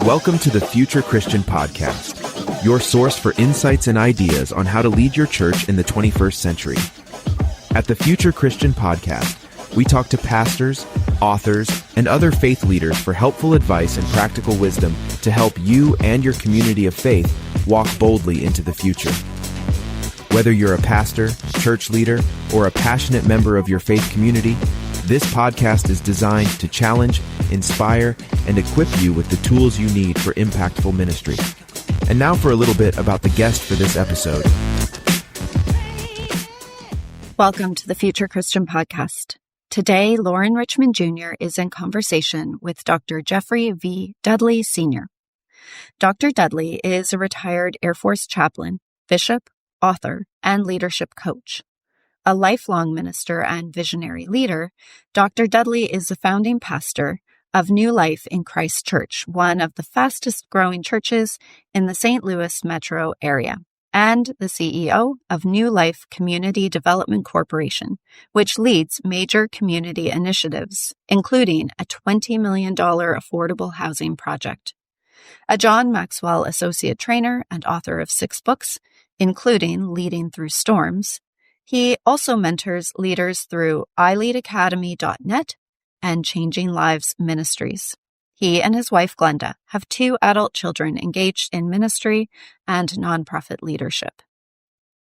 Welcome to the Future Christian Podcast, your source for insights and ideas on how to lead your church in the 21st century. At the Future Christian Podcast, we talk to pastors, authors, and other faith leaders for helpful advice and practical wisdom to help you and your community of faith walk boldly into the future. Whether you're a pastor, church leader, or a passionate member of your faith community, this podcast is designed to challenge, inspire, and equip you with the tools you need for impactful ministry. And now for a little bit about the guest for this episode. Welcome to the Future Christian Podcast. Today, Loren Richmond Jr. is in conversation with Dr. Geoffrey V. Dudley Sr. Dr. Dudley is a retired Air Force chaplain, bishop, author, and leadership coach. A lifelong minister and visionary leader, Dr. Dudley is the founding pastor of New Life in Christ Church, one of the fastest growing churches in the St. Louis metro area, and the CEO of New Life Community Development Corporation, which leads major community initiatives, including a $20 million affordable housing project. A John Maxwell Associate Trainer and author of 6 books, including Leading Through Storms, he also mentors leaders through iLeadAcademy.net and Changing Lives Ministries. He and his wife, Glenda, have 2 adult children engaged in ministry and nonprofit leadership.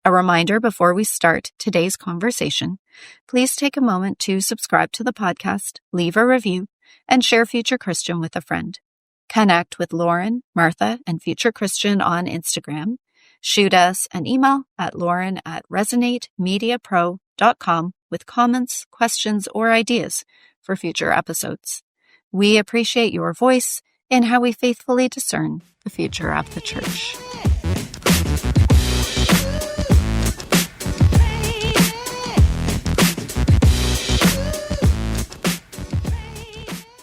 A reminder before we start today's conversation, please take a moment to subscribe to the podcast, leave a review, and share Future Christian with a friend. Connect with Loren, Martha, and Future Christian on Instagram. Shoot us an email at loren@resonatemediapro.com with comments, questions, or ideas for future episodes. We appreciate your voice in how we faithfully discern the future of the church.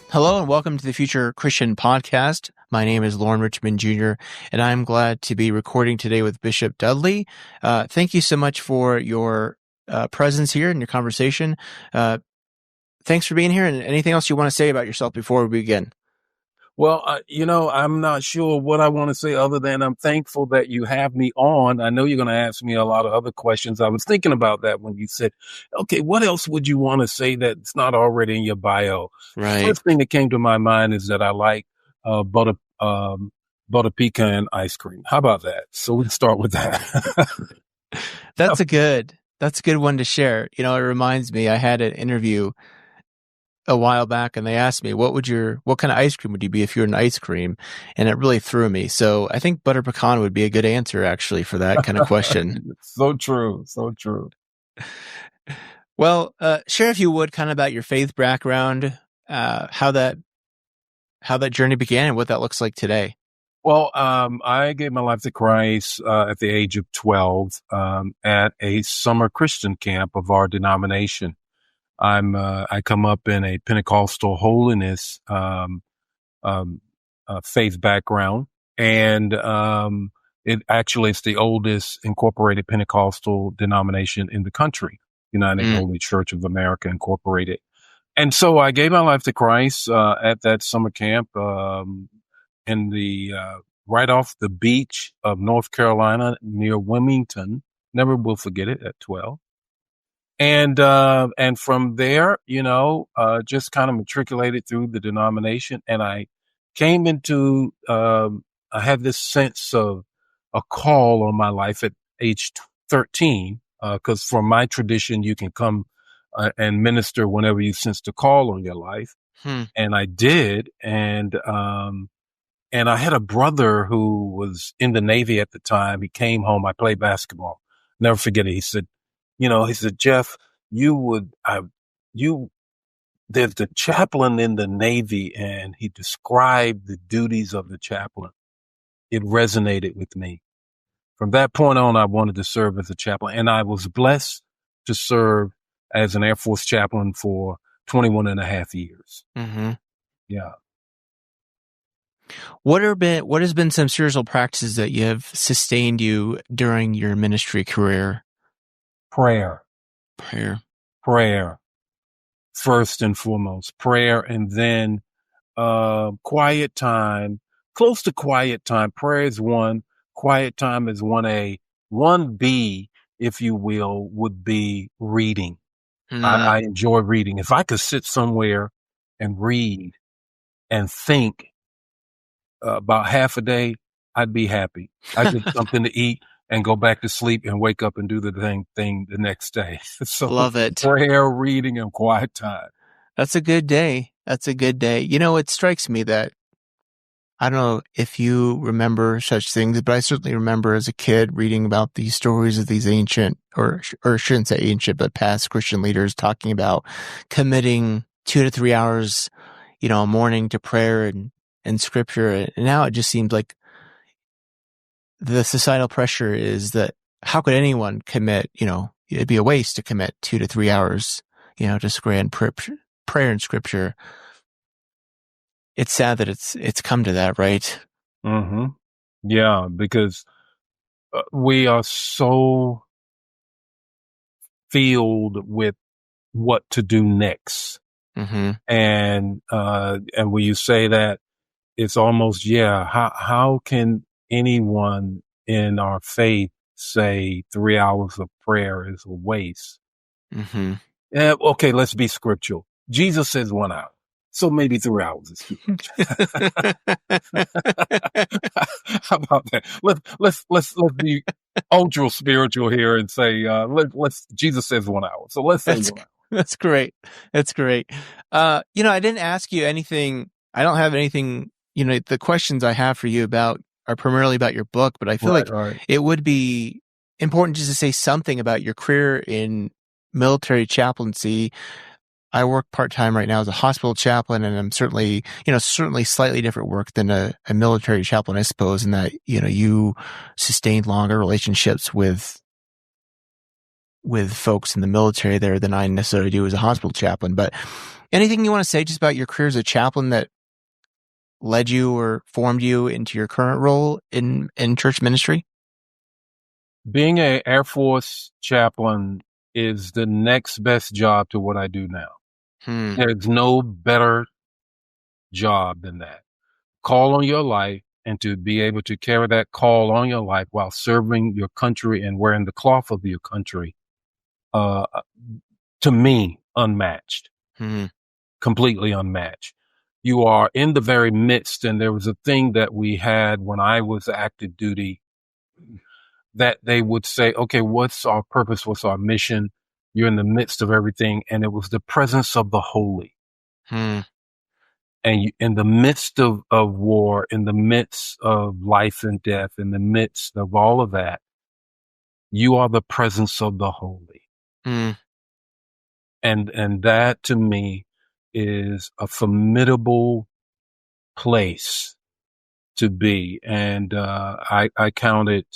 Hello and welcome to the Future Christian Podcast. My name is Loren Richmond Jr., and I'm glad to be recording today with Bishop Dudley. Thank you so much for your presence here and your conversation. Thanks for being here, and anything else you want to say about yourself before we begin? Well, I'm not sure what I want to say other than I'm thankful that you have me on. I know you're going to ask me a lot of other questions. I was thinking about that when you said, okay, what else would you want to say that's not already in your bio? Right. First thing that came to my mind is that I like butter pecan ice cream. How about that? So we can start with that. That's a good one to share. You know, it reminds me, I had an interview a while back, and they asked me, what kind of ice cream would you be if you were an ice cream? And it really threw me. So I think butter pecan would be a good answer, actually, for that kind of question. So true. Well, share, if you would, kind of about your faith background, how that journey began and what that looks like today. Well, I gave my life to Christ at the age of 12 at a summer Christian camp of our denomination. I come up in a Pentecostal holiness faith background, and it actually is the oldest incorporated Pentecostal denomination in the country, United Holy Church of America Incorporated. And so I gave my life to Christ at that summer camp in the right off the beach of North Carolina near Wilmington. Never will forget it, at 12. And from there, just kind of matriculated through the denomination, and I came into, I had this sense of a call on my life at age 13, cause from my tradition, you can come and minister whenever you sense the call on your life. And I did. And I had a brother who was in the Navy at the time. He came home. I played basketball. Never forget it. He said, Jeff, there's the chaplain in the Navy, and he described the duties of the chaplain. It resonated with me. From that point on, I wanted to serve as a chaplain, and I was blessed to serve as an Air Force chaplain for 21 and a half years. Mm-hmm. Yeah. What has been some spiritual practices that you have sustained you during your ministry career? Prayer. First and foremost, prayer, and then quiet time, close to quiet time. Prayer is one. Quiet time is 1A. 1B, if you will, would be reading. I enjoy reading. If I could sit somewhere and read and think about half a day, I'd be happy. I get something to eat and go back to sleep and wake up and do the thing the next day. So Love it. prayer, reading, and quiet time. That's a good day. That's a good day. You know, it strikes me that, I don't know if you remember such things, but I certainly remember as a kid reading about these stories of these ancient, or shouldn't say ancient, but past Christian leaders talking about committing 2 to 3 hours, a morning to prayer and scripture. And now it just seems like the societal pressure is that how could anyone commit, it'd be a waste to commit 2 to 3 hours, to grand prayer and scripture. It's sad that it's come to that, right? Mm-hmm. Yeah, because we are so filled with what to do next. Mm-hmm. And when you say that, it's almost, how can anyone in our faith say 3 hours of prayer is a waste? Mm-hmm. Okay, let's be scriptural. Jesus says 1 hour. So maybe 3 hours is too much. How about that? Let's be ultra spiritual here and say, Jesus says 1 hour. So let's say 1 hour. That's great. That's great. I didn't ask you anything. I don't have anything, the questions I have for you are primarily about your book, but I feel it would be important just to say something about your career in military chaplaincy. I work part-time right now as a hospital chaplain, and I'm certainly slightly different work than a military chaplain, I suppose, in that, you sustain longer relationships with folks in the military there than I necessarily do as a hospital chaplain. But anything you want to say just about your career as a chaplain that led you or formed you into your current role in church ministry? Being an Air Force chaplain is the next best job to what I do now. There's no better job than that. Call on your life, and to be able to carry that call on your life while serving your country and wearing the cloth of your country, to me, unmatched. Completely unmatched. You are in the very midst, and there was a thing that we had when I was active duty that they would say, okay, what's our purpose? What's our mission? You're in the midst of everything. And it was the presence of the holy. And in the midst of war, in the midst of life and death, in the midst of all of that, you are the presence of the holy. And that to me is a formidable place to be. And I count it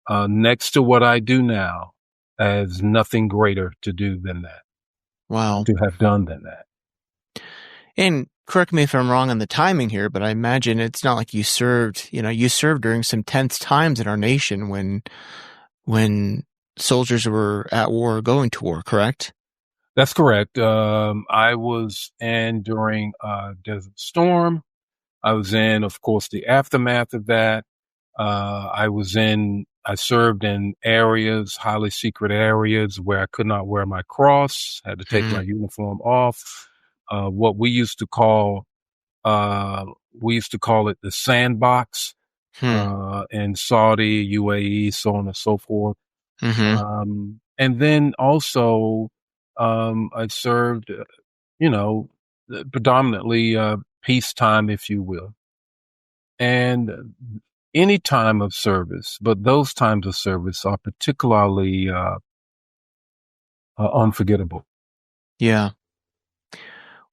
next to what I do now as nothing greater to do than that. Wow. To have done than that. And correct me if I'm wrong on the timing here, but I imagine it's not like you served during some tense times in our nation when soldiers were at war or going to war, correct? That's correct. I was in during Desert Storm. I was in, of course, the aftermath of that. I served in areas, highly secret areas where I could not wear my cross, had to take my uniform off. What we used to call it the sandbox, in Saudi, UAE, so on and so forth. And then also, I served, predominantly, peacetime, if you will. And any time of service, but those times of service are particularly unforgettable. Yeah.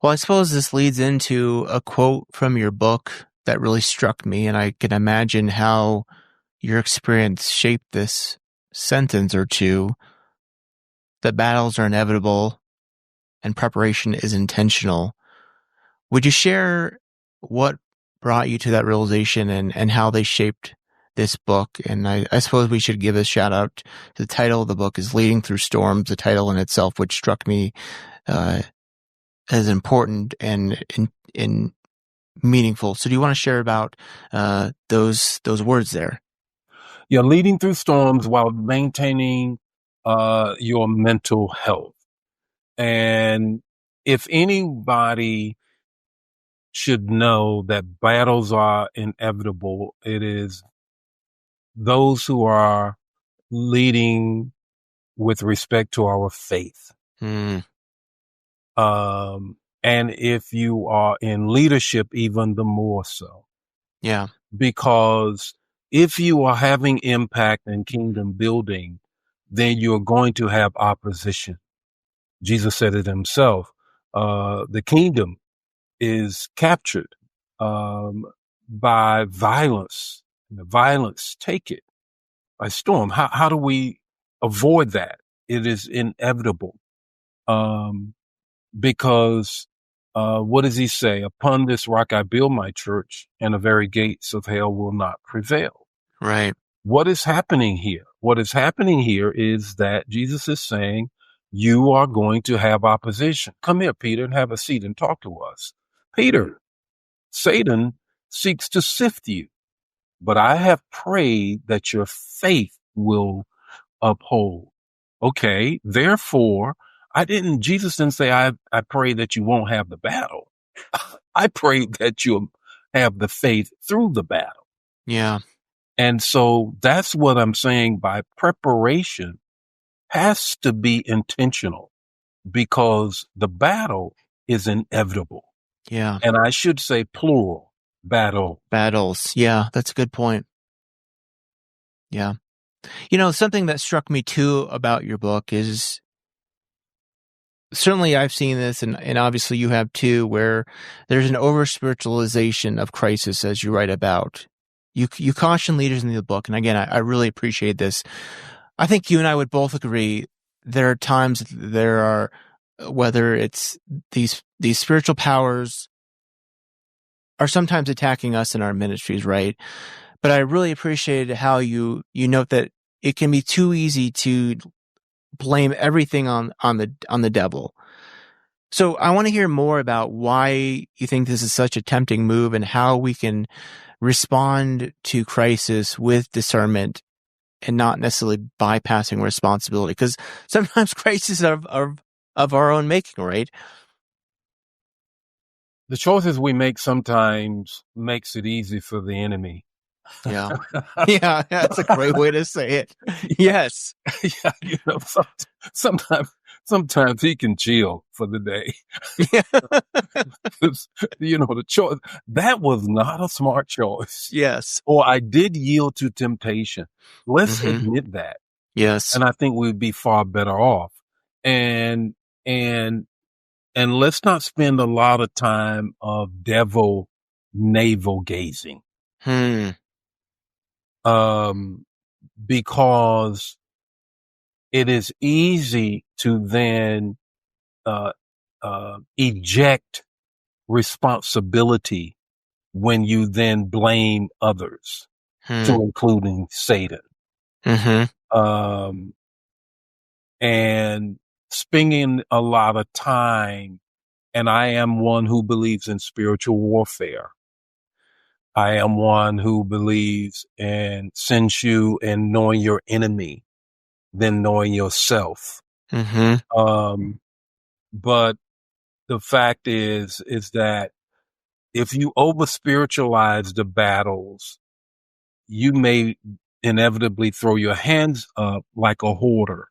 Well, I suppose this leads into a quote from your book that really struck me, and I can imagine how your experience shaped this sentence or two. That battles are inevitable and preparation is intentional. Would you share what brought you to that realization and how they shaped this book? And I suppose we should give a shout out. The title of the book is Leading Through Storms, the title in itself, which struck me as important and meaningful. So do you want to share about those words there? Yeah, leading through storms while maintaining your mental health. And if anybody should know that battles are inevitable, it is those who are leading with respect to our faith. Mm, And if you are in leadership, even the more so. yeah. Because if you are having impact in kingdom building, then you're going to have opposition. Jesus said it himself. The kingdom is captured by violence. The violence take it by storm. How do we avoid that? It is inevitable. Because what does he say? Upon this rock I build my church, and the very gates of hell will not prevail. Right. What is happening here? What is happening here is that Jesus is saying, you are going to have opposition. Come here, Peter, and have a seat and talk to us. Peter, Satan seeks to sift you, but I have prayed that your faith will uphold. Okay, therefore, Jesus didn't say, I pray that you won't have the battle. I pray that you'll have the faith through the battle. Yeah. And so that's what I'm saying by preparation has to be intentional because the battle is inevitable. Yeah. And I should say plural, battles. Yeah, that's a good point. Yeah. Something that struck me too about your book is certainly I've seen this and obviously you have too, where there's an over-spiritualization of crisis as you write about. You caution leaders in the book. And again, I really appreciate this. I think you and I would both agree there are times whether it's these spiritual powers are sometimes attacking us in our ministries, right? But I really appreciated how you note that it can be too easy to blame everything on the devil. So I want to hear more about why you think this is such a tempting move and how we can respond to crisis with discernment and not necessarily bypassing responsibility. Because sometimes crises are of our own making, right? The choices we make sometimes makes it easy for the enemy. Yeah. Yeah, that's a great way to say it. Yes. Yeah, sometimes he can chill for the day. Yeah. The choice, that was not a smart choice. Yes. Or I did yield to temptation. Let's admit that. Yes. And I think we'd be far better off. And let's not spend a lot of time of devil navel gazing. Because it is easy to then eject responsibility when you then blame others, to including Satan. And spending a lot of time, and I am one who believes in spiritual warfare. I am one who believes in since you and knowing your enemy, then knowing yourself. But the fact is that if you over spiritualize the battles, you may inevitably throw your hands up like a hoarder.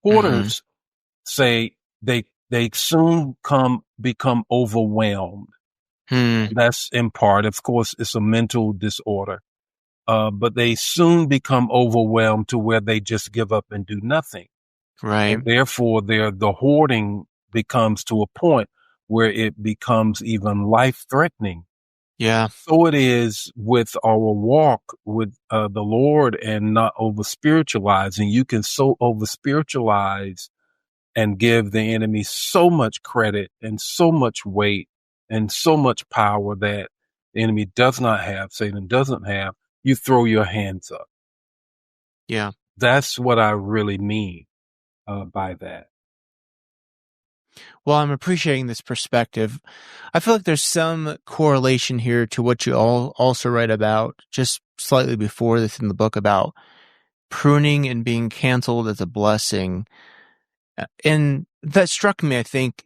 Hoarders say they soon become overwhelmed. That's in part, of course, it's a mental disorder. But they soon become overwhelmed to where they just give up and do nothing. Right. And therefore, the hoarding becomes to a point where it becomes even life-threatening. Yeah. So it is with our walk with the Lord and not over-spiritualizing. You can so over-spiritualize and give the enemy so much credit and so much weight and so much power that the enemy does not have, Satan doesn't have. You throw your hands up. Yeah. That's what I really mean by that. Well, I'm appreciating this perspective. I feel like there's some correlation here to what you all also write about just slightly before this in the book about pruning and being canceled as a blessing. And that struck me, I think.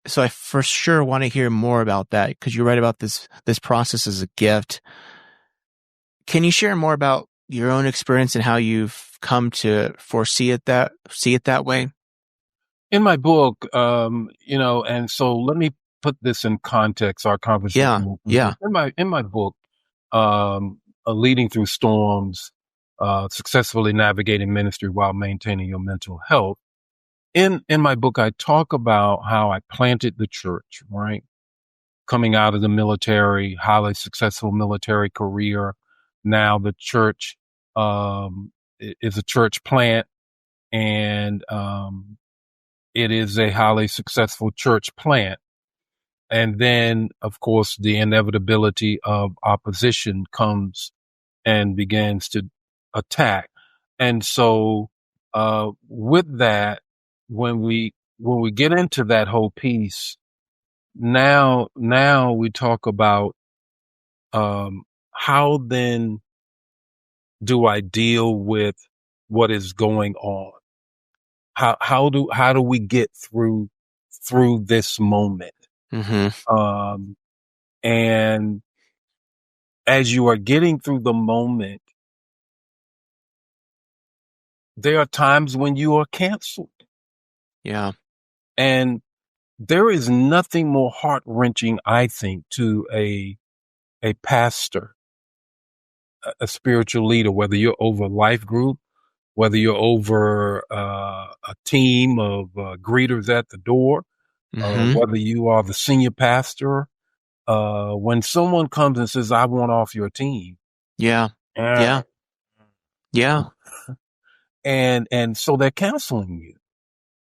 So I for sure want to hear more about that because you write about this process as a gift. Can you share more about your own experience and how you've come to see it that way? In my book, and so let me put this in context, our conversation. Yeah. In my book, Leading Through Storms, Successfully Navigating Ministry While Maintaining Your Mental Health. In my book, I talk about how I planted the church, right? Coming out of the military, highly successful military career. Now the church is a church plant, and it is a highly successful church plant. And then, of course, the inevitability of opposition comes and begins to attack. And so, with that, when we get into that whole piece, now we talk about, how then do I deal with what is going on? How do we get through this moment? Mm-hmm. And as you are getting through the moment, there are times when you are canceled. Yeah. And there is nothing more heart-wrenching, I think, to a pastor, a spiritual leader, whether you're over a life group, whether you're over a team of greeters at the door, whether you are the senior pastor, when someone comes and says, "I want off your team." Yeah. Yeah. Yeah. And so they're canceling you.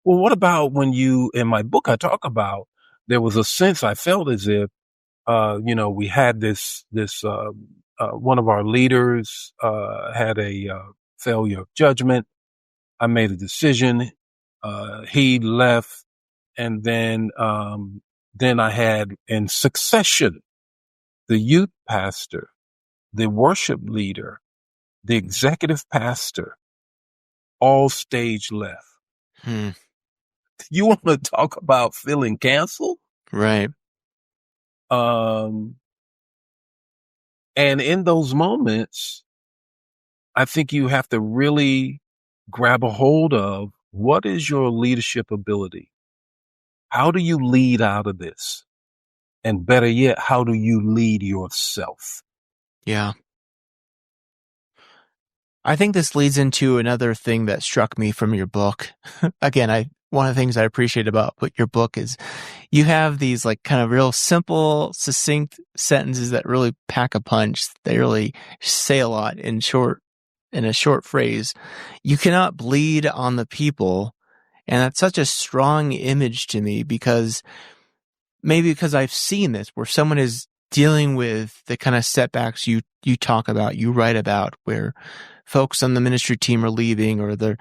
Well, what about when in my book, I talk about there was a sense I felt as if, we had this, one of our leaders, had a, failure of judgment. I made a decision. He left. And then I had in succession, the youth pastor, the worship leader, the executive pastor, all stage left. You want to talk about feeling canceled? Right. And in those moments, I think you have to really grab a hold of what is your leadership ability? How do you lead out of this? And better yet, how do you lead yourself? Yeah. I think this leads into another thing that struck me from your book. Again, one of the things I appreciate about your book is you have these like kind of real simple, succinct sentences that really pack a punch. They really say a lot in a short phrase. You cannot bleed on the people. And that's such a strong image to me because I've seen this where someone is dealing with the kind of setbacks you talk about, you write about, where folks on the ministry team are leaving or the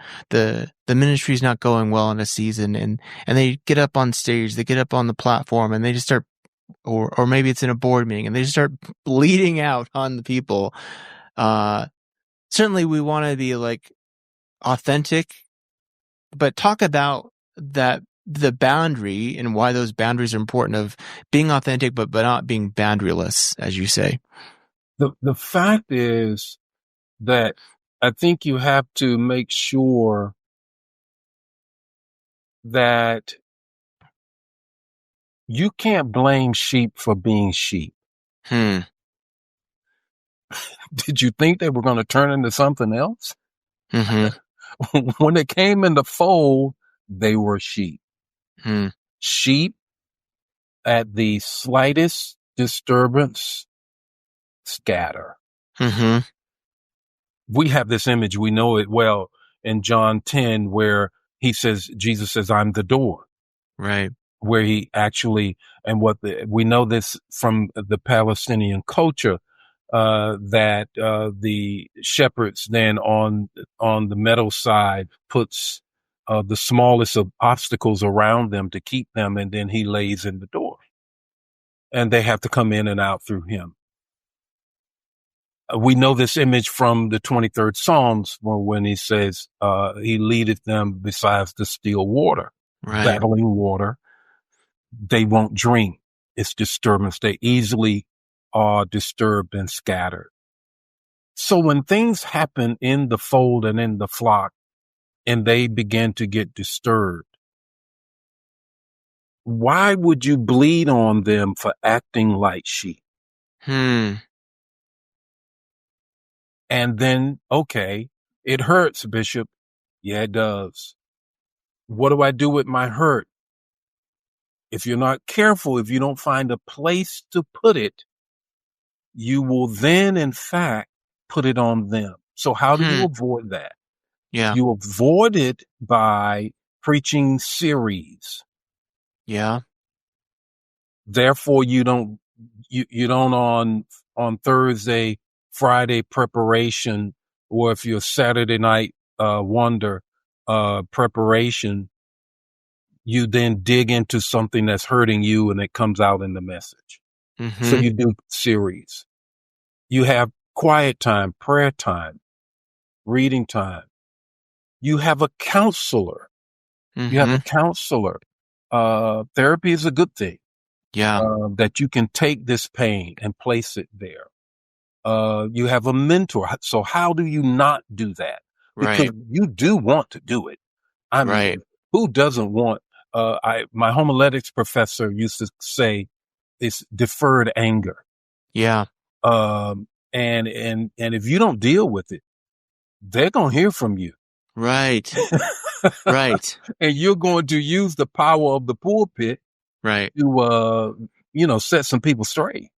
ministry's not going well in a season and they get up on stage, they get up on the platform and they just start, or maybe it's in a board meeting and they just start bleeding out on the people. Certainly we want to be like authentic, but talk about the boundary and why those boundaries are important of being authentic, but not being boundaryless, as you say. The fact is that I think you have to make sure that you can't blame sheep for being sheep. Did you think they were going to turn into something else? When they came in the fold, they were sheep. Sheep, at the slightest disturbance, scatter. We have this image, we know it well in John 10, where Jesus says, "I'm the door." Right. Where he actually, and we know this from the Palestinian culture, that the shepherds then on the meadow side puts the smallest of obstacles around them to keep them, and then he lays in the door. And they have to come in and out through him. We know this image from the 23rd Psalms when he says, he leadeth them besides the still water, Right. battling water. They won't drink. It's disturbance. They easily are disturbed and scattered. So when things happen in the fold and in the flock, and they begin to get disturbed, why would you bleed on them for acting like sheep? Hmm. And then, okay, it hurts, Bishop. Yeah, it does. What do I do with my hurt? If you're not careful, if you don't find a place to put it, you will then, in fact, put it on them. So how do you avoid that? Yeah. You avoid it by preaching series. Yeah. Therefore, you don't on Thursday, Friday preparation, or if you're Saturday night wonder preparation, you then dig into something that's hurting you and it comes out in the message. Mm-hmm. So you do series. You have quiet time, prayer time, reading time. You have a counselor. Mm-hmm. You have a counselor. Therapy is a good thing. Yeah. That you can take this pain and place it there. You have a mentor. So how do you not do that? Because Right. you do want to do it. I mean, Right. who doesn't want, my homiletics professor used to say it's deferred anger. Yeah. And if you don't deal with it, they're going to hear from you. Right. Right. And you're going to use the power of the pulpit Right. to, set some people straight.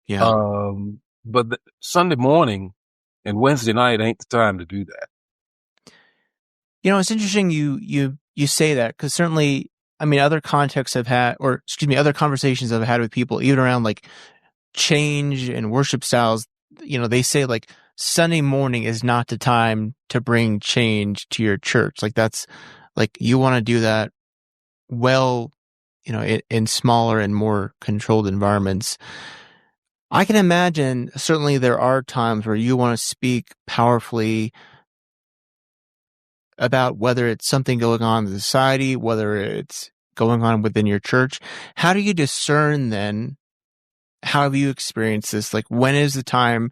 Yeah. But Sunday morning and Wednesday night ain't the time to do that. It's interesting you say that, because certainly, I mean, other contexts I've had, or excuse me, other conversations I've had with people, even around like change and worship styles, they say like Sunday morning is not the time to bring change to your church. Like that's like, you want to do that well, in smaller and more controlled environments. I can imagine certainly there are times where you want to speak powerfully about whether it's something going on in society, whether it's going on within your church. How do you discern then? How have you experienced this? Like, when is the time?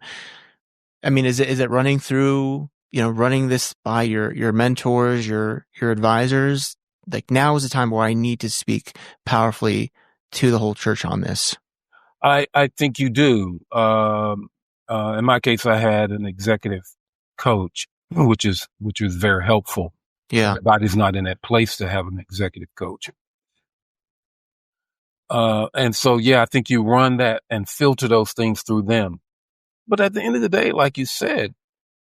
I mean, is it running through, running this by your mentors, your advisors? Like, now is the time where I need to speak powerfully to the whole church on this. I think you do. In my case, I had an executive coach, which was very helpful. Yeah. Everybody's not in that place to have an executive coach. And so, yeah, I think you run that and filter those things through them. But at the end of the day, like you said,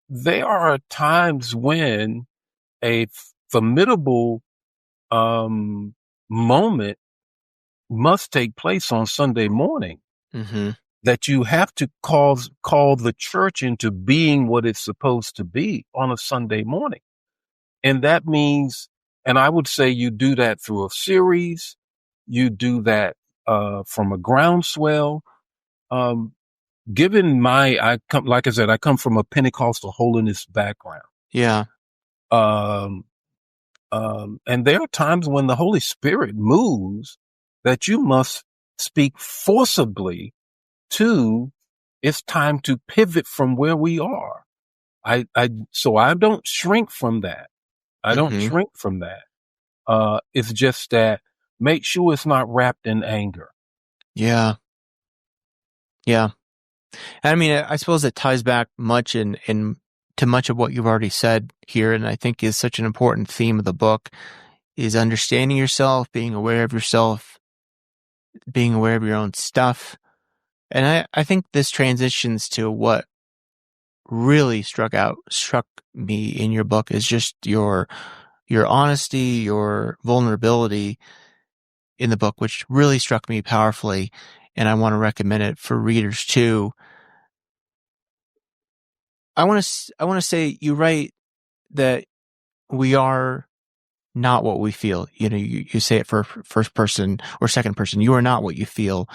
there are times when a formidable moment must take place on Sunday morning. Mm-hmm. That you have to call the church into being what it's supposed to be on a Sunday morning. And that means, and I would say you do that through a series. You do that from a groundswell. Like I said, I come from a Pentecostal holiness background. Yeah. And there are times when the Holy Spirit moves that you must speak forcibly to. It's time to pivot from where we are. So I don't shrink from that. I don't Mm-hmm. shrink from that. It's just that make sure it's not wrapped in anger. Yeah. Yeah. And I mean, I suppose it ties back much to much of what you've already said here, and I think is such an important theme of the book, is understanding yourself, being aware of yourself, being aware of your own stuff. And I think this transitions to what really struck me in your book is just your honesty, your vulnerability in the book, which really struck me powerfully. And I want to recommend it for readers too. I want to say you write that we are not what we feel. You say it for first person or second person. You are not what you feel.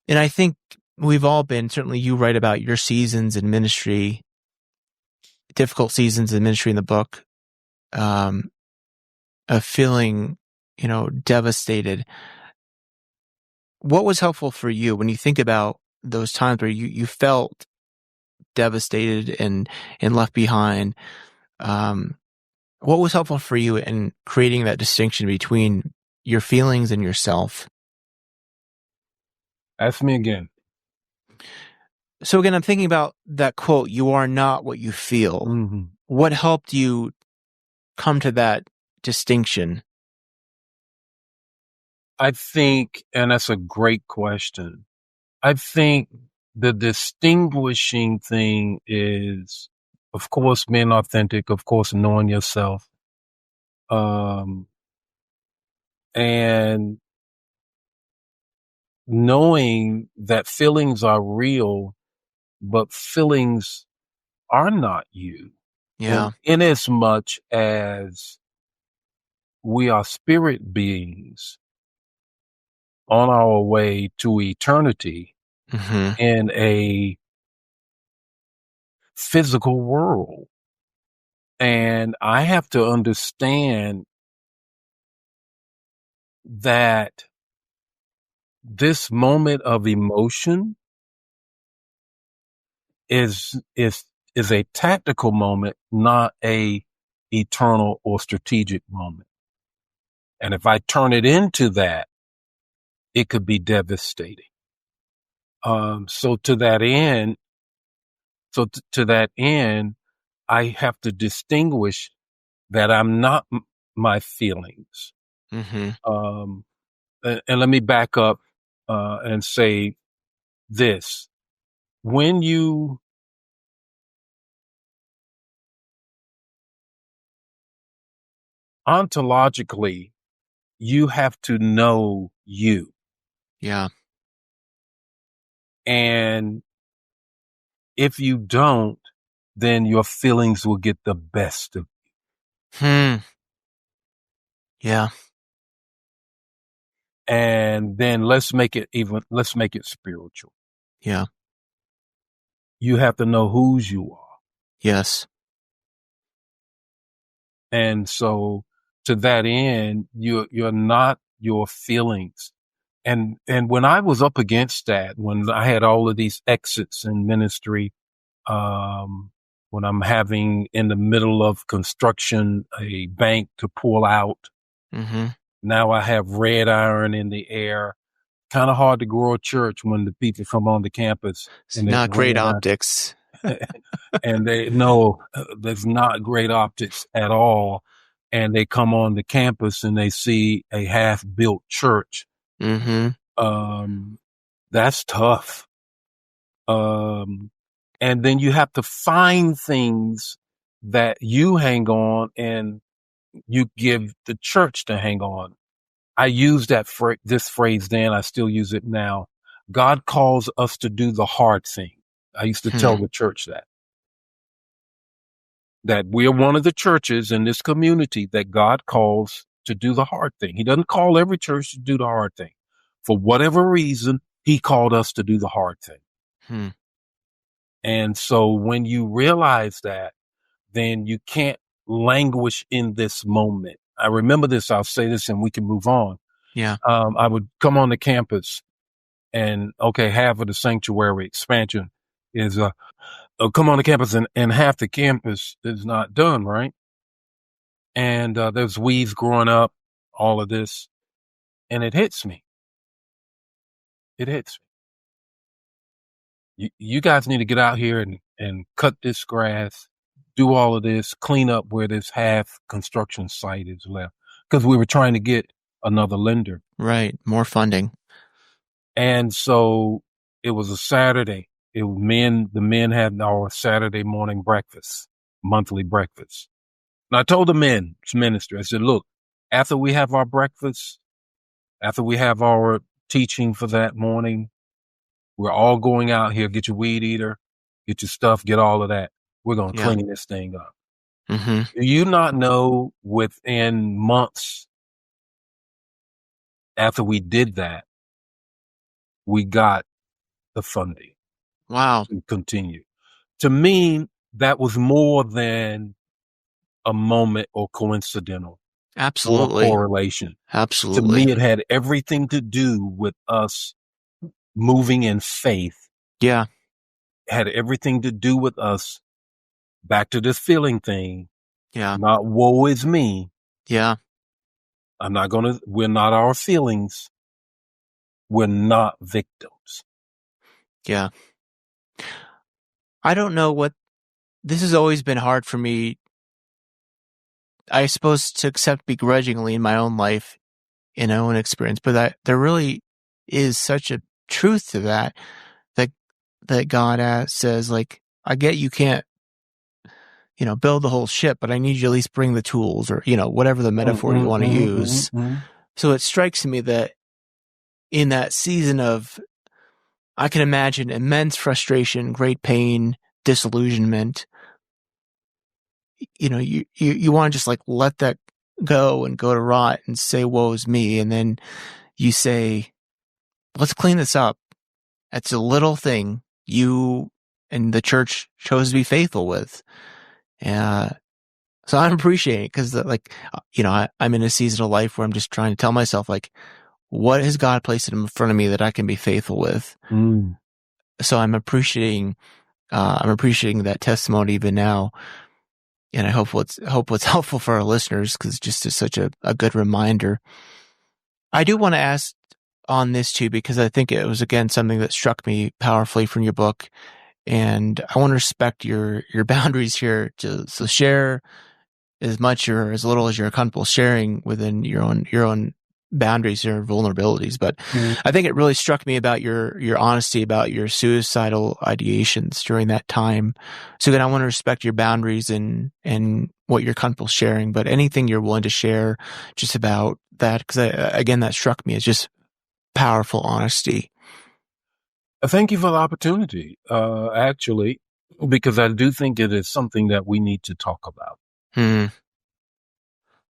And I think we've all been, certainly you write about your seasons in ministry, difficult seasons in ministry in the book, of feeling, devastated. What was helpful for you when you think about those times where you felt devastated and left behind? What was helpful for you in creating that distinction between your feelings and yourself? Ask me again. So again, I'm thinking about that quote, "You are not what you feel." Mm-hmm. What helped you come to that distinction? I think, and that's a great question. I think the distinguishing thing is, of course, being authentic, of course, knowing yourself. And knowing that feelings are real, but feelings are not you. Yeah. In as much as we are spirit beings on our way to eternity Mm-hmm. in a physical world. And I have to understand that this moment of emotion is a tactical moment, not a eternal or strategic moment. And if I turn it into that, it could be devastating. So to that end, I have to distinguish that I'm not my feelings. Mm-hmm. And let me back up and say this: when you ontologically, you have to know you. Yeah. And if you don't, then your feelings will get the best of you. Yeah. And then let's make it spiritual. Yeah. You have to know whose you are. Yes. And so to that end, you're not your feelings. And when I was up against that, when I had all of these exits in ministry, when I'm having in the middle of construction, a bank to pull out, Mm-hmm. now I have red iron in the air. Kind of hard to grow a church when the people come on the campus It's and not it's great red iron. optics. And they know there's not great optics at all. And they come on the campus and they see a half-built church. Mm-hmm. That's tough. And then you have to find things that you hang on and you give the church to hang on. I used this phrase then. I still use it now. God calls us to do the hard thing. I used to tell the church that we're one of the churches in this community that God calls to do the hard thing. He doesn't call every church to do the hard thing. For whatever reason, he called us to do the hard thing. And so when you realize that, then you can't languish in this moment. I remember this. I'll say this and we can move on. Yeah. I would come on the campus and half of the sanctuary expansion is, come on the campus and half the campus is not done. Right. And, there's weeds growing up, all of this, and it hits me. You guys need to get out here and cut this grass, do all of this, clean up where this half construction site is left. Because we were trying to get another lender. Right. More funding. And so it was a Saturday. The men had our Saturday morning breakfast, monthly breakfast. And I told the men, it's ministry, I said, look, after we have our breakfast, after we have our teaching for that morning, we're all going out here, get your weed eater, get your stuff, get all of that. We're going to clean this thing up. Mm-hmm. Do you not know within months after we did that, we got the funding Wow. to continue? To me, that was more than a moment or coincidental or Absolutely. correlation. To Absolutely. me, it had everything to do with us moving in faith. Yeah. It had everything to do with us back to this feeling thing. Yeah. Not woe is me. Yeah. We're not our feelings. We're not victims. Yeah. I don't know this has always been hard for me, I suppose, to accept begrudgingly in my own life, in my own experience, but there really is such a truth to that God says, like, I get you can't, build the whole ship, but I need you to at least bring the tools, or, whatever the metaphor you want to use. So it strikes me that in that season I can imagine immense frustration, great pain, disillusionment. You want to just like let that go and go to rot and say, woe is me. And then you say, let's clean this up. It's a little thing you and the church chose to be faithful with. So I'm appreciating it because, I'm in a season of life where I'm just trying to tell myself, like, what has God placed in front of me that I can be faithful with? So I'm appreciating that testimony even now. And I hope what's helpful for our listeners, because just is such a good reminder. I do want to ask on this too, because I think it was, again, something that struck me powerfully from your book. And I want to respect your boundaries here so share as much or as little as you're comfortable sharing within your own boundaries or vulnerabilities. But I think it really struck me about your honesty about your suicidal ideations during that time. So again, I want to respect your boundaries and what you're comfortable sharing, but anything you're willing to share just about that, because again, that struck me as just powerful honesty. Thank you for the opportunity, actually, because I do think it is something that we need to talk about.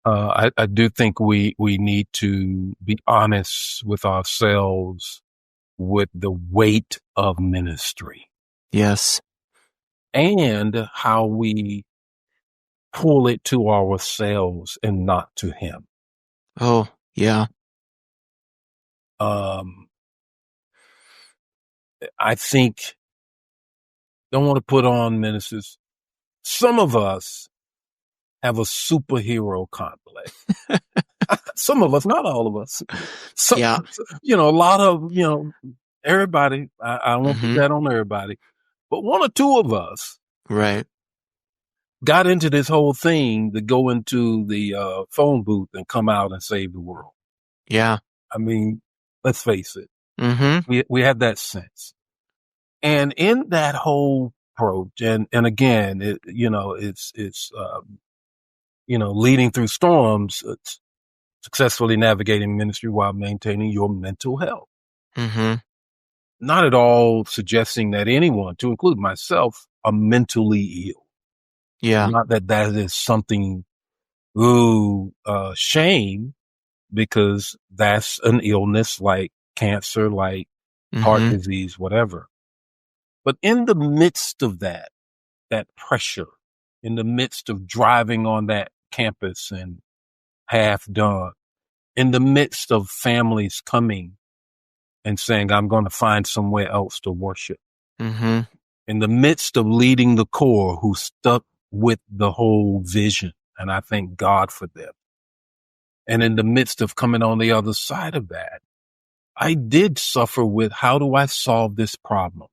I do think we need to be honest with ourselves with the weight of ministry. Yes. And how we pull it to ourselves and not to him. Oh, yeah. I think, don't want to put on ministers. Some of us have a superhero complex. Some of us, not all of us. Yeah. A lot of, everybody, I won't put that on everybody, but one or two of us right, got into this whole thing to go into the phone booth and come out and save the world. Yeah. I mean, let's face it. We have that sense. And in that whole approach, and again, it's leading through storms, it's successfully navigating ministry while maintaining your mental health. Not at all suggesting that anyone, to include myself, are mentally ill. Yeah. Not that is something, shame, because that's an illness like cancer, like heart disease, whatever. But in the midst of that pressure, in the midst of driving on that campus and half done, in the midst of families coming and saying, I'm going to find somewhere else to worship, in the midst of leading the core who stuck with the whole vision, and I thank God for them. And in the midst of coming on the other side of that, I did suffer with, how do I solve this problem?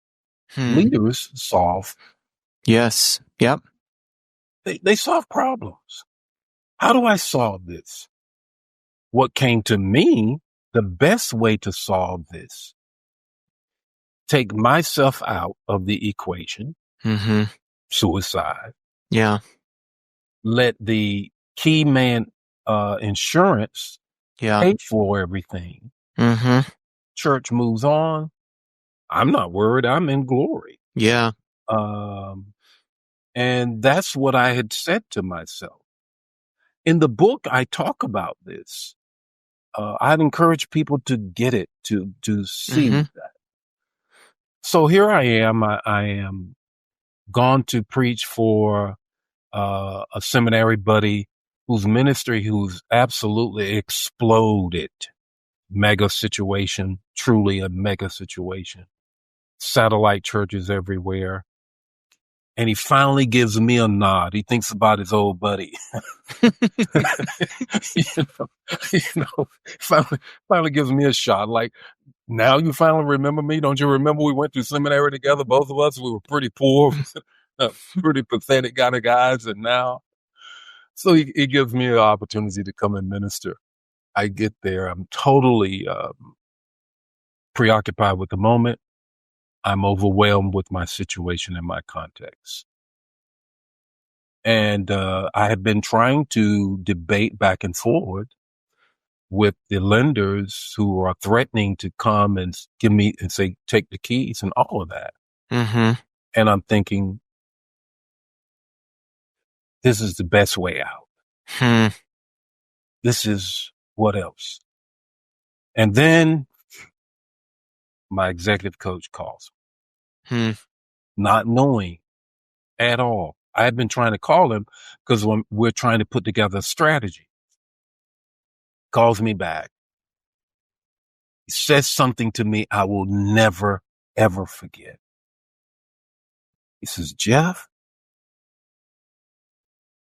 Leaders solve. Yes. Yep. They solve problems. How do I solve this? What came to me, the best way to solve this, take myself out of the equation, suicide. Yeah. Let the key man insurance pay for everything. Church moves on. I'm not worried. I'm in glory. Yeah. And that's what I had said to myself. In the book, I talk about this. I'd encourage people to get it, to see that. So here I am. I am gone to preach for a seminary buddy whose ministry, who's absolutely exploded. Mega situation, truly a mega situation. Satellite churches everywhere. And he finally gives me a nod. He thinks about his old buddy. you know, finally gives me a shot. Like, now you finally remember me? Don't you remember we went to seminary together? Both of us, we were pretty poor, pretty pathetic kind of guys. And now, so he gives me an opportunity to come and minister. I get there. I'm totally preoccupied with the moment. I'm overwhelmed with my situation and my context. And I had been trying to debate back and forward with the lenders who are threatening to come and give me and say, take the keys and all of that. And I'm thinking, this is the best way out. This is what else? And then my executive coach calls me, not knowing at all. I had been trying to call him because we're trying to put together a strategy. Calls me back. He says something to me I will never, ever forget. He says, Jeff,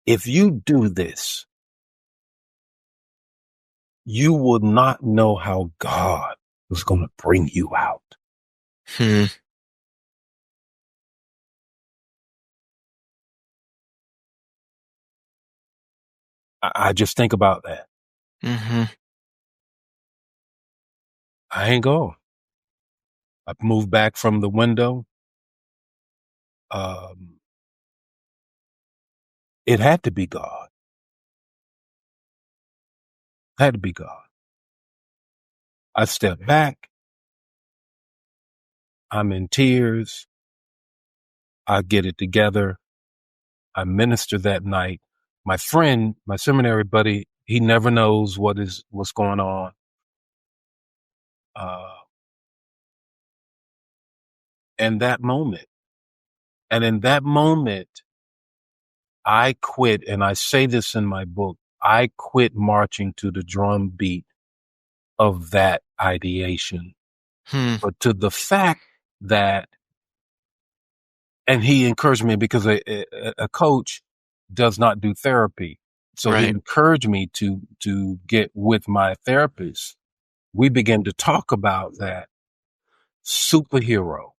if you do this, you will not know how God is going to bring you out. I just think about that. I ain't going. I moved back from the window. It had to be God. Had to be God. I stepped back. I'm in tears. I get it together. I minister that night. My friend, my seminary buddy, he never knows what's going on. And in that moment, I quit, and I say this in my book, I quit marching to the drum beat of that ideation, but to the fact that, and he encouraged me because a coach does not do therapy. So he encouraged me to get with my therapist. We began to talk about that superhero.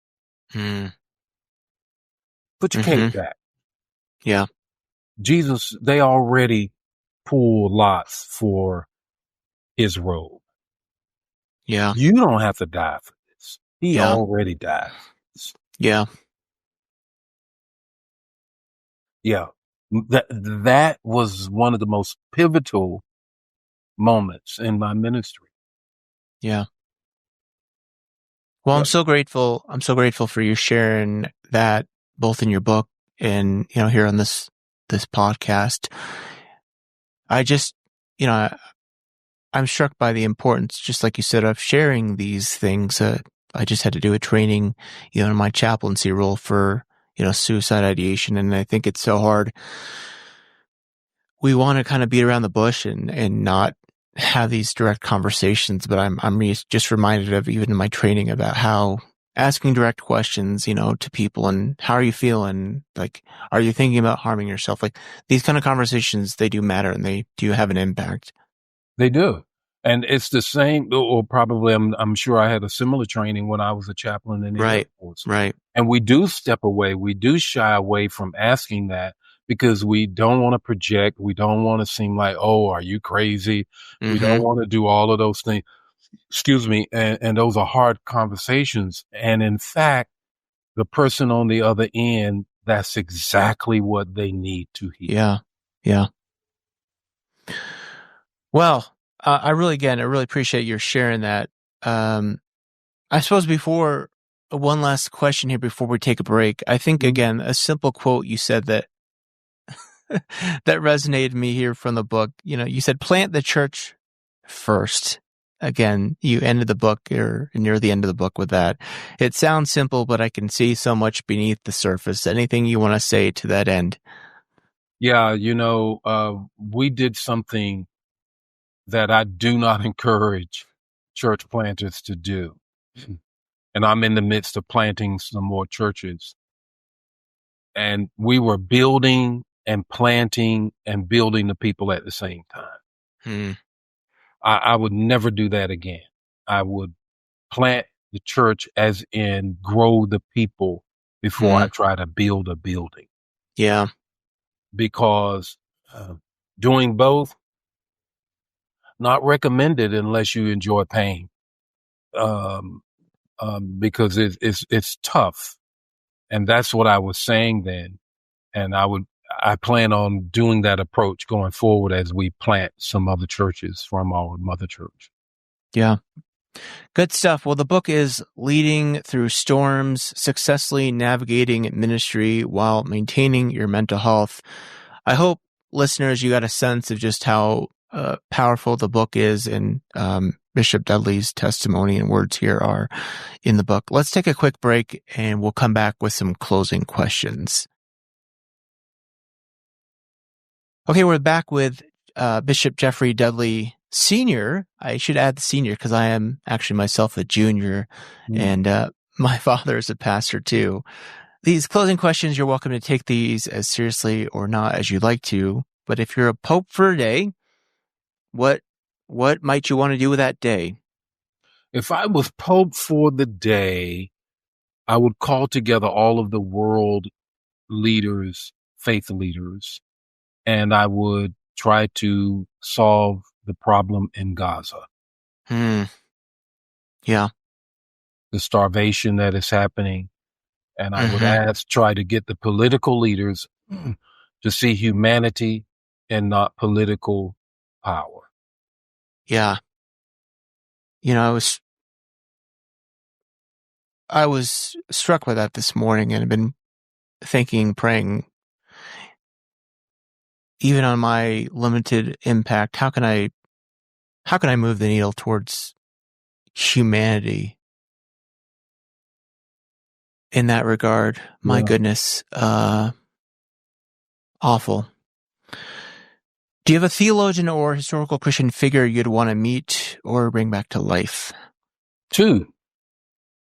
Put your cape back. Yeah. Jesus, they already pulled lots for his robe. Yeah. You don't have to die for this. He already died. Yeah. Yeah. That was one of the most pivotal moments in my ministry. Yeah. Well, I'm so grateful. I'm so grateful for you sharing that both in your book and, here on this podcast. I just, I'm struck by the importance, just like you said, of sharing these things. I just had to do a training, in my chaplaincy role for, suicide ideation. And I think it's so hard. We want to kind of beat around the bush and not have these direct conversations, but I'm just reminded of, even in my training, about how asking direct questions, to people, and how are you feeling? Like, are you thinking about harming yourself? Like, these kind of conversations, they do matter, and they do have an impact. They do. And it's the same, or probably I'm sure I had a similar training when I was a chaplain in the Air Force. Right. And we do step away. We do shy away from asking that because we don't want to project. We don't want to seem like, oh, are you crazy? We don't want to do all of those things. Excuse me. And those are hard conversations. And in fact, the person on the other end, that's exactly what they need to hear. Yeah. Yeah. Well, I really appreciate your sharing that. I suppose before one last question here before we take a break. I think, again, a simple quote you said that that resonated me here from the book. You said, plant the church first. Again, you ended the book or near the end of the book with that. It sounds simple, but I can see so much beneath the surface. Anything you want to say to that end? Yeah, we did something that I do not encourage church planters to do. And I'm in the midst of planting some more churches. And we were building and planting and building the people at the same time. I would never do that again. I would plant the church as in grow the people before I try to build a building. Yeah. Because doing both, not recommended unless you enjoy pain. Because it's tough. And that's what I was saying then. And I plan on doing that approach going forward as we plant some other churches from our mother church. Yeah. Good stuff. Well, the book is Leading Through Storms, Successfully Navigating Ministry While Maintaining Your Mental Health. I hope, listeners, you got a sense of just how powerful the book is, and Bishop Dudley's testimony and words here are in the book. Let's take a quick break, and we'll come back with some closing questions. Okay, we're back with Bishop Geoffrey Dudley Sr. I should add the senior because I am actually myself a junior, and my father is a pastor too. These closing questions, you're welcome to take these as seriously or not as you'd like to. But if you're a pope for a day, what might you want to do with that day? If I was pope for the day, I would call together all of the world leaders, faith leaders, and I would try to solve the problem in Gaza. Yeah. The starvation that is happening. And I would try to get the political leaders to see humanity and not political power. Yeah. I was struck by that this morning, and I've been thinking, praying, even on my limited impact, how can I move the needle towards humanity in that regard? My goodness, awful. Do you have a theologian or historical Christian figure you'd want to meet or bring back to life? 2,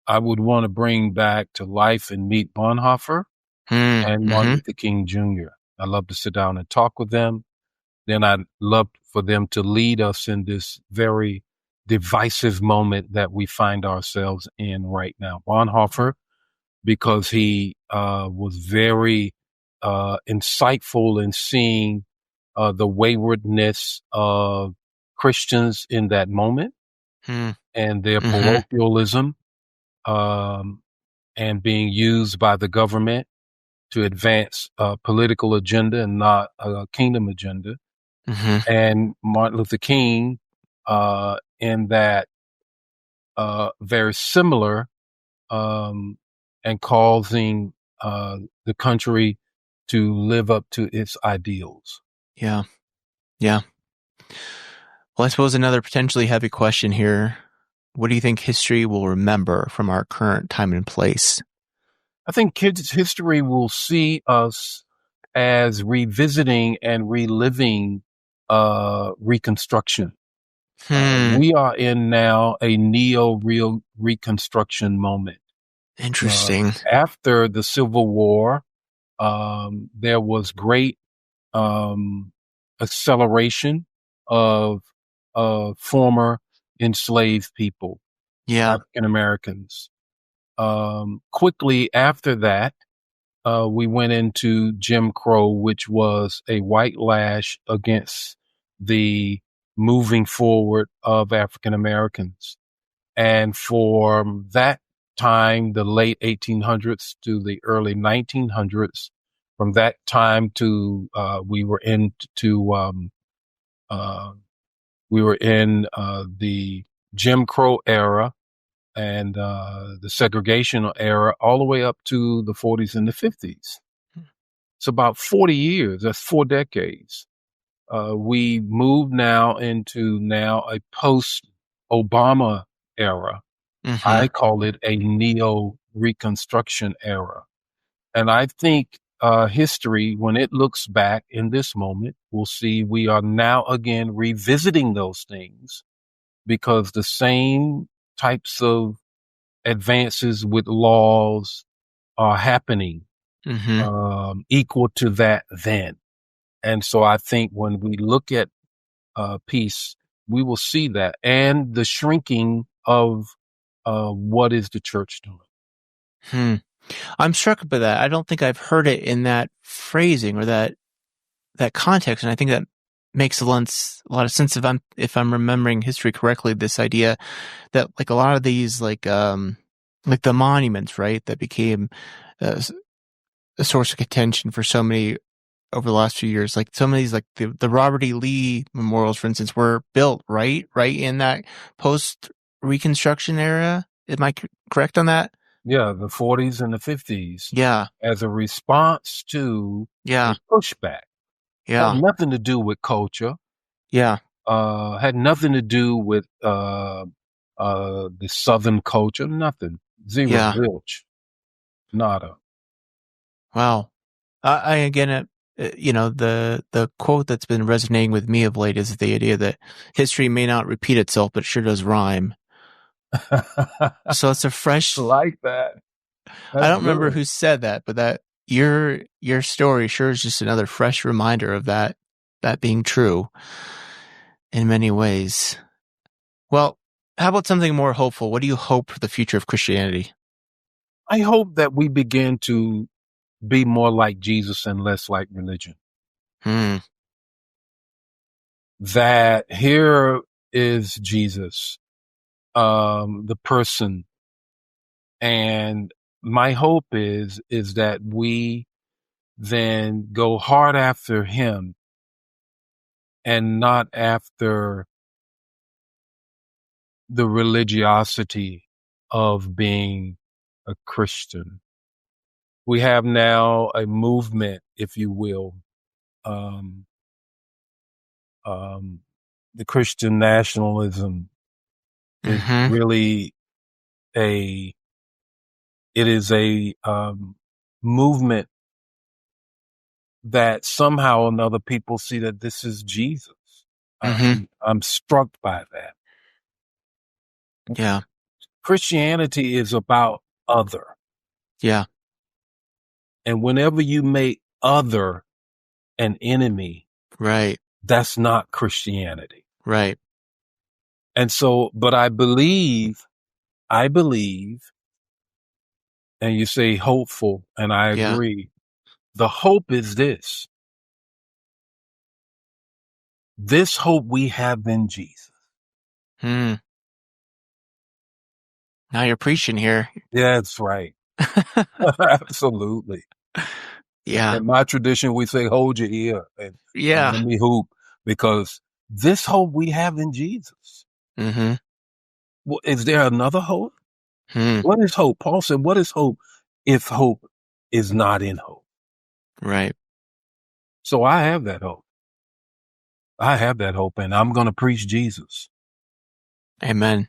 I would want to bring back to life and meet Bonhoeffer and Martin Luther King Jr. I'd love to sit down and talk with them. Then I'd love for them to lead us in this very divisive moment that we find ourselves in right now. Bonhoeffer, because he was very insightful in seeing the waywardness of Christians in that moment and their parochialism and being used by the government to advance a political agenda and not a kingdom agenda. And Martin Luther King in that very similar and causing the country to live up to its ideals. Yeah. Well, I suppose another potentially heavy question here. What do you think history will remember from our current time and place? I think history will see us as revisiting and reliving Reconstruction. We are in now a neo-real Reconstruction moment. Interesting. After the Civil War, there was great acceleration of former enslaved people, African Americans. Quickly after that, we went into Jim Crow, which was a white lash against the moving forward of African Americans. And for that time, the late 1800s to the early 1900s, from that time to we were in the Jim Crow era, and the segregation era all the way up to the 40s and the 50s. It's about 40 years. That's 4 decades. We move now into a post-Obama era. I call it a neo-reconstruction era. And I think history, when it looks back in this moment, will see we are now again revisiting those things because the same types of advances with laws are happening equal to that then. And so I think when we look at peace, we will see that and the shrinking of what is the church doing. I'm struck by that. I don't think I've heard it in that phrasing or that context, and I think that makes a lot of sense if I'm remembering history correctly. This idea that like a lot of these like the monuments, right, that became a source of contention for so many over the last few years, like some of these, like the Robert E. Lee memorials, for instance, were built right in that post Reconstruction era. Am I correct on that? Yeah, the 40s and the 50s. Yeah. As a response to a pushback. Yeah. Had nothing to do with culture. Yeah. Had nothing to do with the Southern culture. Nothing. Zero. Zilch. Nada. Wow. I again, the quote that's been resonating with me of late is the idea that history may not repeat itself, but it sure does rhyme. So it's a fresh, like that. I don't remember who said that, but that your story sure is just another fresh reminder of that being true in many ways. Well, how about something more hopeful? What do you hope for the future of Christianity? I hope that we begin to be more like Jesus and less like religion. That here is Jesus, the person. And my hope is that we then go hard after him and not after the religiosity of being a Christian. We have now a movement, if you will, the Christian nationalism is really it is a movement that somehow or another people see that this is Jesus. I'm struck by that. Yeah. Christianity is about other. Yeah. And whenever you make other an enemy, right, that's not Christianity. Right. And so, but I believe, and you say hopeful, and I agree. The hope is this. This hope we have in Jesus. Now you're preaching here. Yeah, that's right. Absolutely. Yeah. In my tradition, we say, hold your ear and let me hoop, because this hope we have in Jesus. Well, is there another hope? What is hope? Paul said, what is hope if hope is not in hope? Right. So I have that hope. And I'm going to preach Jesus. Amen.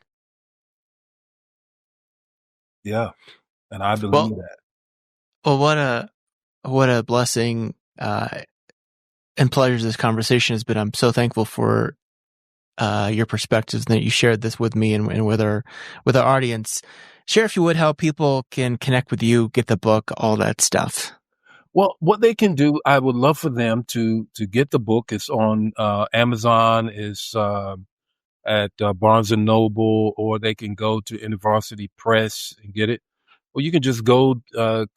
Yeah. And I believe that. Well, what a blessing and pleasure this conversation has been. I'm so thankful for your perspectives, and that you shared this with me and with our audience. Share, if you would, how people can connect with you, get the book, all that stuff. Well, what they can do, I would love for them to get the book. It's on Amazon, is at Barnes and Noble, or they can go to University Press and get it. Or you can just go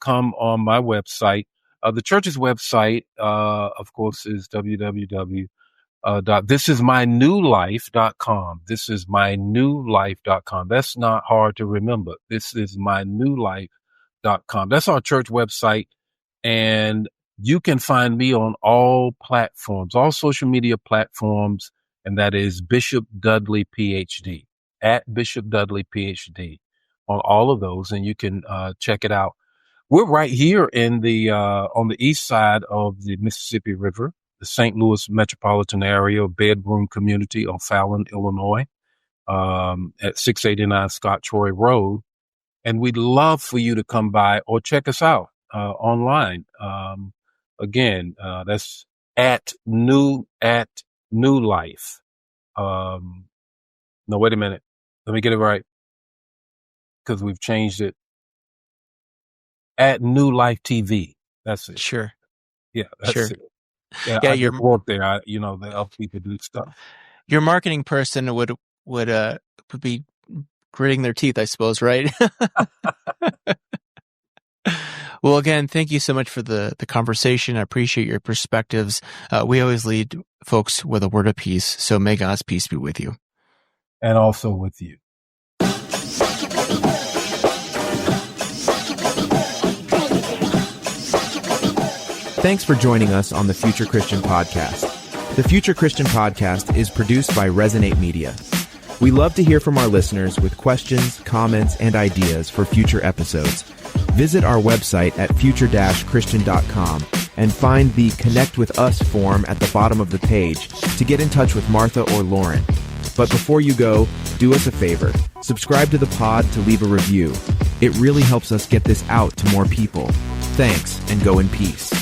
come on my website. The church's website, of course, is www.thisismynewlife.com. Thisismynewlife.com. That's not hard to remember. Thisismynewlife.com. That's our church website. And you can find me on all platforms, all social media platforms. And that is Bishop Dudley, PhD, at Bishop Dudley, PhD. on all of those, and you can check it out. We're right here in the on the east side of the Mississippi River, the St. Louis metropolitan area, bedroom community of Fallon, Illinois, at 689 Scott Troy Road. And we'd love for you to come by or check us out online. Again, that's at New Life. No, wait a minute. Let me get it right, because we've changed it. At New Life TV. That's it. Sure. Yeah, that's Sure. it. Yeah, Yeah, I just work there. They help people do stuff. your marketing person would be gritting their teeth, I suppose, right? Well, again, thank you so much for the conversation. I appreciate your perspectives. We always lead folks with a word of peace, so may God's peace be with you. And also with you. Thanks for joining us on the Future Christian Podcast. The Future Christian Podcast is produced by Resonate Media. We love to hear from our listeners with questions, comments, and ideas for future episodes. Visit our website at future-christian.com and find the Connect with Us form at the bottom of the page to get in touch with Martha or Loren. But before you go, do us a favor. Subscribe to the pod to leave a review. It really helps us get this out to more people. Thanks, and go in peace.